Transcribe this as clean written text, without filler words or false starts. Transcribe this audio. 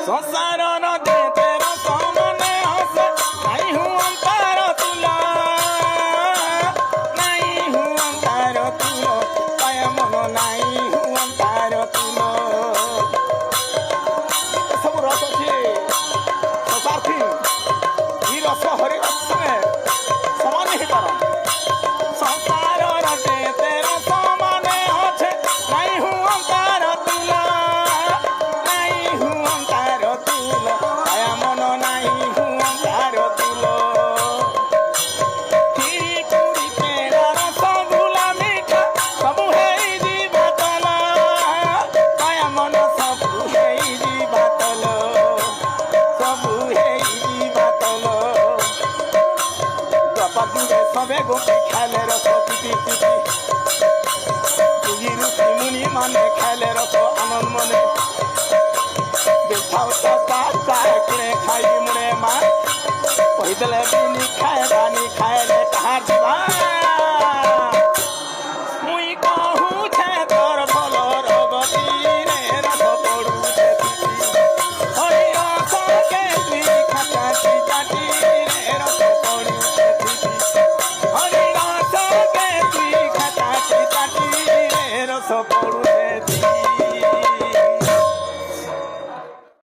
ସଂସାରର ଯେତେ ରସ ମନେ ହସେ ନାଇଁ ହୁଅନ୍ତାର ତୁଲ ନାଇଁ ହୁଅନ୍ତାର ତୁଲ ପାୟ ମନ ନାଇଁ ହୁଅନ୍ତାର ତୁଲ ଏସବୁ ରସ ଅଛି ସଂସାରଥି ଇ ରସ ହରି ରସରେ ସମାନ ହେଇପାର ସଂସାରର ଯେତେ ରସ ମନେ ହସେ ନାଇଁ ହୁଅନ୍ତାର ତୁଲ ନାଇଁ ହୁଅନ୍ତାର ତୁଲ ପାୟ ମନ ନାଇଁ ହୁଅନ୍ତାର ତୁଲ କ୍ଷୀରି ପୁରୀ ପେଡ଼ା ରସଗୋଲା ମିଠା ସବୁ ହେଇଯିବା ତଲ ପାୟ ମନ ସବୁ ହେଇଯିବା ତଲ ସବୁ ହେଇଯିବା ତଲ ଦ୍ରୌପଦୀରେ ସବେ ଗୋଟେ ଖାଇଲେ ରସ ଚିଟି ଚିଟି ପୁରୀ ଋଷି ମୁନି ମାନେ ଖାଇଲେ ରସ ଆନନ୍ଦ ମନେ ବେଥାଉ ତ ତା ଚାଏ କିଣେ ଖାଇ ମୁଡ଼େ ମା କହିଦେଲେ ବିନି ଖାଏ ବାନି ଖାଏ